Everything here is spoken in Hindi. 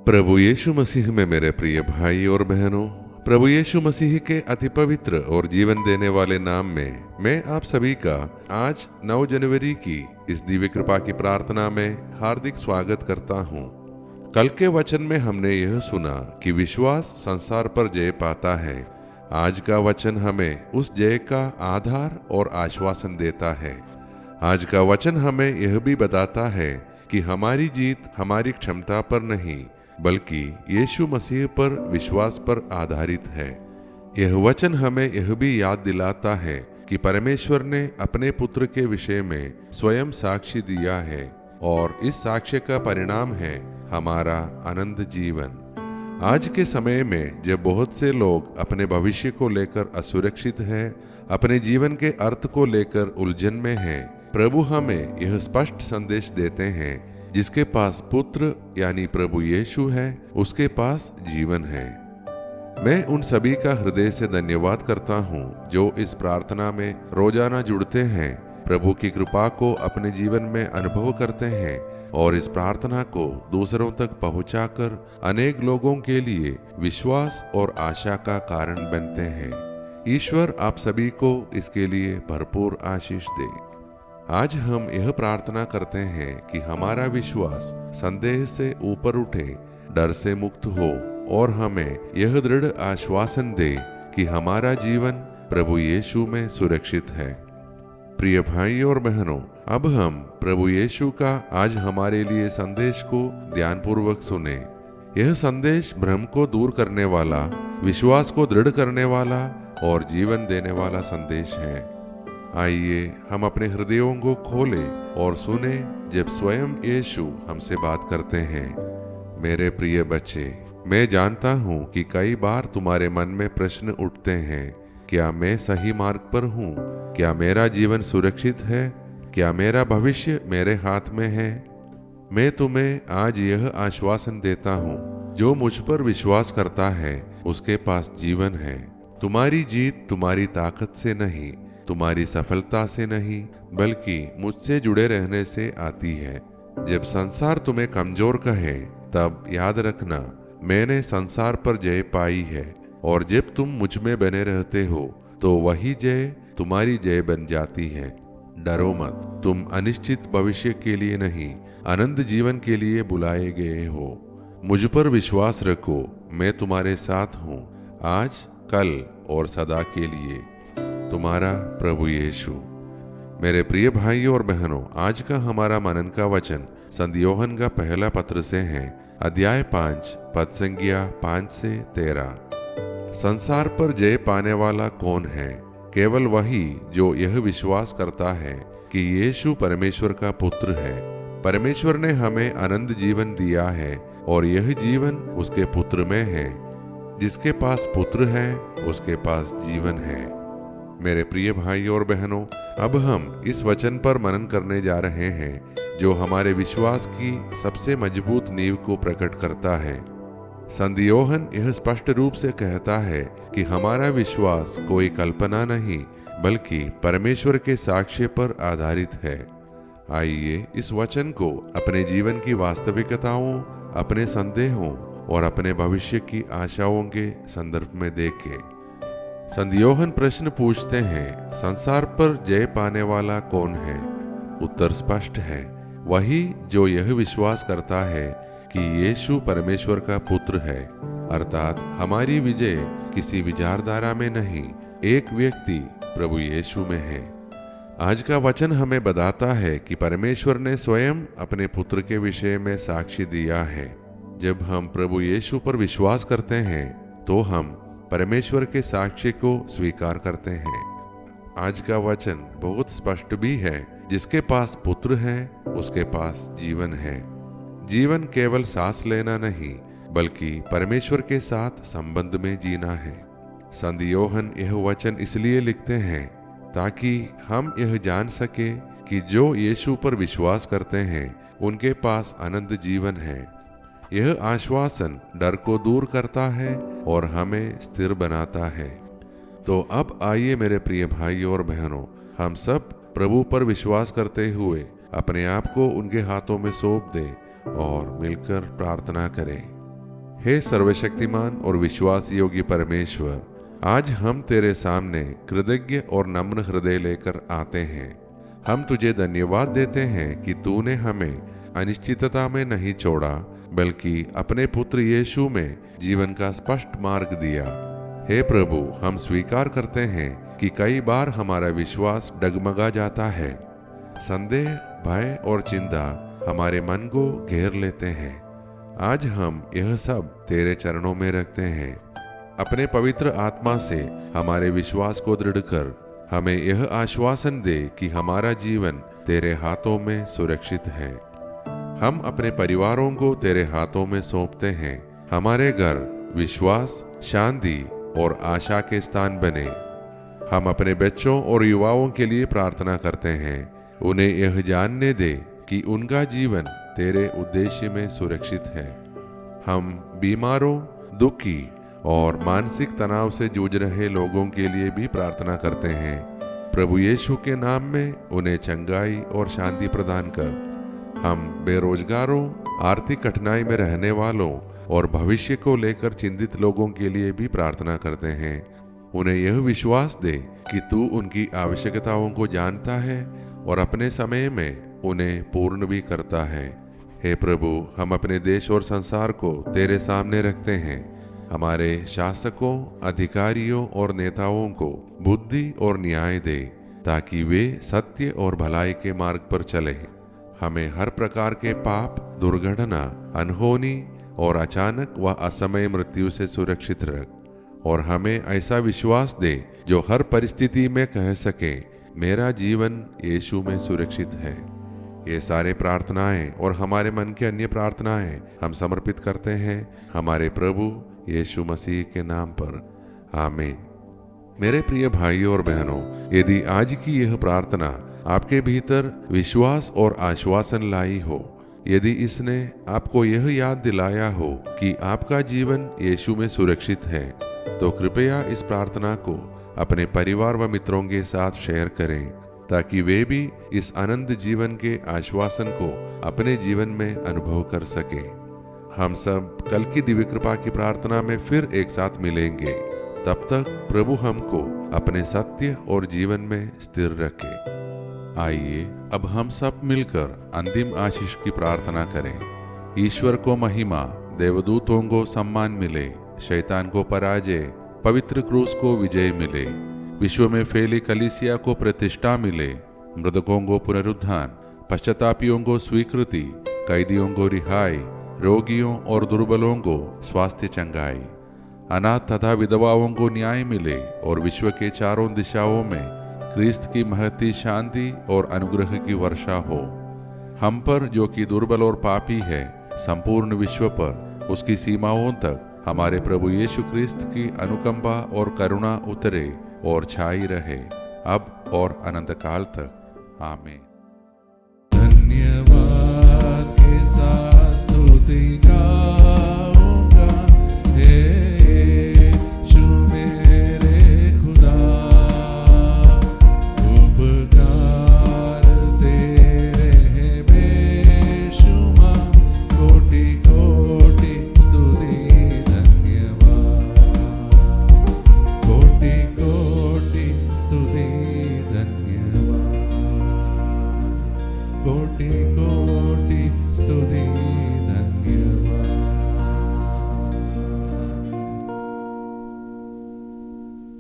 प्रभु यीशु मसीह में मेरे प्रिय भाई और बहनों, प्रभु यीशु मसीह के अति पवित्र और जीवन देने वाले नाम में मैं आप सभी का आज 9 जनवरी की इस दिव्य कृपा की प्रार्थना में हार्दिक स्वागत करता हूँ। कल के वचन में हमने यह सुना कि विश्वास संसार पर जय पाता है। आज का वचन हमें उस जय का आधार और आश्वासन देता है। आज का वचन हमें यह भी बताता है कि हमारी जीत हमारी क्षमता पर नहीं बल्कि यीशु मसीह पर विश्वास पर आधारित है। यह वचन हमें यह भी याद दिलाता है कि परमेश्वर ने अपने पुत्र के विषय में स्वयं साक्षी दिया है और इस साक्ष्य का परिणाम है हमारा अनंत जीवन। आज के समय में जब बहुत से लोग अपने भविष्य को लेकर असुरक्षित हैं, अपने जीवन के अर्थ को लेकर उलझन में हैं, प्रभु हमें यह स्पष्ट संदेश देते हैं, जिसके पास पुत्र यानी प्रभु यीशु है उसके पास जीवन है। मैं उन सभी का हृदय से धन्यवाद करता हूँ जो इस प्रार्थना में रोजाना जुड़ते हैं, प्रभु की कृपा को अपने जीवन में अनुभव करते हैं और इस प्रार्थना को दूसरों तक पहुँचाकर अनेक लोगों के लिए विश्वास और आशा का कारण बनते हैं। ईश्वर आप सभी को इसके लिए भरपूर आशीष दे। आज हम यह प्रार्थना करते हैं कि हमारा विश्वास संदेह से ऊपर उठे, डर से मुक्त हो और हमें यह दृढ़ आश्वासन दे कि हमारा जीवन प्रभु यीशु में सुरक्षित है। प्रिय भाई और बहनों, अब हम प्रभु यीशु का आज हमारे लिए संदेश को ध्यानपूर्वक सुने। यह संदेश भ्रम को दूर करने वाला, विश्वास को दृढ़ करने वाला और जीवन देने वाला संदेश है। आइए हम अपने हृदयों को खोलें और सुने जब स्वयं यीशु हमसे बात करते हैं। मेरे प्रिय बच्चे, मैं जानता हूँ कि कई बार तुम्हारे मन में प्रश्न उठते हैं, क्या मैं सही मार्ग पर हूँ? क्या मेरा जीवन सुरक्षित है? क्या मेरा भविष्य मेरे हाथ में है? मैं तुम्हें आज यह आश्वासन देता हूँ, जो मुझ पर विश्वास करता है उसके पास जीवन है। तुम्हारी जीत तुम्हारी ताकत से नहीं, तुम्हारी सफलता से नहीं, बल्कि मुझसे जुड़े रहने से आती है। जब संसार तुम्हें कमजोर कहे तब याद रखना, मैंने संसार पर जय पाई है और जब तुम मुझ में बने रहते हो तो वही जय तुम्हारी जय बन जाती है। डरो मत, तुम अनिश्चित भविष्य के लिए नहीं, अनंत जीवन के लिए बुलाए गए हो। मुझ पर विश्वास रखो, मैं तुम्हारे साथ हूँ, आज, कल और सदा के लिए। तुम्हारा प्रभु यीशु। मेरे प्रिय भाइयों और बहनों, आज का हमारा मनन का वचन संत यूहन्ना का पहला पत्र से है, अध्याय 5 पद संज्ञा 5 से 13। संसार पर जय पाने वाला कौन है? केवल वही जो यह विश्वास करता है कि यीशु परमेश्वर का पुत्र है। परमेश्वर ने हमें अनंत जीवन दिया है और यह जीवन उसके पुत्र में है। जिसके पास पुत्र है उसके पास जीवन है। मेरे प्रिय भाई और बहनों, अब हम इस वचन पर मनन करने जा रहे हैं जो हमारे विश्वास की सबसे मजबूत नींव को प्रकट करता है। संत यूहन्ना यह स्पष्ट रूप से कहता है कि हमारा विश्वास कोई कल्पना नहीं बल्कि परमेश्वर के साक्ष्य पर आधारित है। आइए इस वचन को अपने जीवन की वास्तविकताओं, अपने संदेहों और अपने भविष्य की आशाओं के संदर्भ में देखें। संत यूहन्ना प्रश्न पूछते हैं, संसार पर जय पाने वाला कौन है? उत्तर स्पष्ट है, वही जो यह विश्वास करता है कि यीशु परमेश्वर का पुत्र है। अर्थात हमारी विजय किसी विचारधारा में नहीं, एक व्यक्ति प्रभु यीशु में है। आज का वचन हमें बताता है कि परमेश्वर ने स्वयं अपने पुत्र के विषय में साक्षी दिया है। जब हम प्रभु यीशु पर विश्वास करते हैं तो हम परमेश्वर के साक्ष्य को स्वीकार करते हैं। आज का वचन बहुत स्पष्ट भी है, जिसके पास पुत्र है उसके पास जीवन है। जीवन केवल सांस लेना नहीं बल्कि परमेश्वर के साथ संबंध में जीना है। संत यूहन्ना यह वचन इसलिए लिखते हैं ताकि हम यह जान सके कि जो यीशु पर विश्वास करते हैं उनके पास अनंत जीवन है। यह आश्वासन डर को दूर करता है और हमें स्थिर बनाता है। तो अब आइए मेरे प्रिय भाइयों और बहनों, हम सब प्रभु पर विश्वास करते हुए अपने आप को उनके हाथों में सौंप दें और मिलकर प्रार्थना करें। हे सर्वशक्तिमान और विश्वास योग्य परमेश्वर, आज हम तेरे सामने कृतज्ञ और नम्र हृदय लेकर आते हैं। हम तुझे धन्यवाद देते हैं कि तूने हमें अनिश्चितता में नहीं छोड़ा, बल्कि अपने पुत्र यीशु में जीवन का स्पष्ट मार्ग दिया। हे प्रभु, हम स्वीकार करते हैं कि कई बार हमारा विश्वास डगमगा जाता है। संदेह, भय और चिंता हमारे मन को घेर लेते हैं। आज हम यह सब तेरे चरणों में रखते हैं। अपने पवित्र आत्मा से हमारे विश्वास को दृढ़ कर हमें यह आश्वासन दे कि हमारा जीवन तेरे हाथों में सुरक्षित है। हम अपने परिवारों को तेरे हाथों में सौंपते हैं। हमारे घर विश्वास, शांति और आशा के स्थान बने। हम अपने बच्चों और युवाओं के लिए प्रार्थना करते हैं। उन्हें यह जानने दे कि उनका जीवन तेरे उद्देश्य में सुरक्षित है। हम बीमारों, दुखी और मानसिक तनाव से जूझ रहे लोगों के लिए भी प्रार्थना करते हैं। प्रभु यीशु के नाम में उन्हें चंगाई और शांति प्रदान कर। हम बेरोजगारों, आर्थिक कठिनाई में रहने वालों और भविष्य को लेकर चिंतित लोगों के लिए भी प्रार्थना करते हैं। उन्हें यह विश्वास दे कि तू उनकी आवश्यकताओं को जानता है और अपने समय में उन्हें पूर्ण भी करता है। हे प्रभु, हम अपने देश और संसार को तेरे सामने रखते हैं। हमारे शासकों, अधिकारियों और नेताओं को बुद्धि और न्याय दे, ताकि वे सत्य और भलाई के मार्ग पर चले। हमें हर प्रकार के पाप, दुर्घटना, अनहोनी और अचानक व असमय मृत्यु से सुरक्षित रख और हमें ऐसा विश्वास दे जो हर परिस्थिति में कह सके, मेरा जीवन यीशु में सुरक्षित है। ये सारे प्रार्थनाएं और हमारे मन के अन्य प्रार्थनाएं हम समर्पित करते हैं हमारे प्रभु यीशु मसीह के नाम पर। आमीन। मेरे प्रिय भाइयों और बहनों, यदि आज की यह प्रार्थना आपके भीतर विश्वास और आश्वासन लाई हो, यदि इसने आपको यह याद दिलाया हो कि आपका जीवन यीशु में सुरक्षित है, तो कृपया इस प्रार्थना को अपने परिवार व मित्रों के साथ शेयर करें, ताकि वे भी इस आनंद जीवन के आश्वासन को अपने जीवन में अनुभव कर सके। हम सब कल की दिव्य कृपा की प्रार्थना में फिर एक साथ मिलेंगे। तब तक प्रभु हमको अपने सत्य और जीवन में स्थिर रखे। आइए अब हम सब मिलकर अंतिम आशीष की प्रार्थना करें। ईश्वर को महिमा, देवदूतों को सम्मान मिले, शैतान को पराजय, पवित्र क्रूस को विजय मिले, विश्व में फैली कलीसिया को प्रतिष्ठा मिले, मृतकों को पुनरुत्थान, पश्चातापियों को स्वीकृति, कैदियों को रिहाई, रोगियों और दुर्बलों को स्वास्थ्य चंगाई, अनाथ तथा विधवाओं को न्याय मिले और विश्व के चारों दिशाओं में क्रिस्त की महती शांति और अनुग्रह की वर्षा हो। हम पर जो कि दुर्बल और पापी है, संपूर्ण विश्व पर उसकी सीमाओं तक हमारे प्रभु यीशु क्रिस्त की अनुकंपा और करुणा उतरे और छाई रहे, अब और अनंत काल तक। आमीन।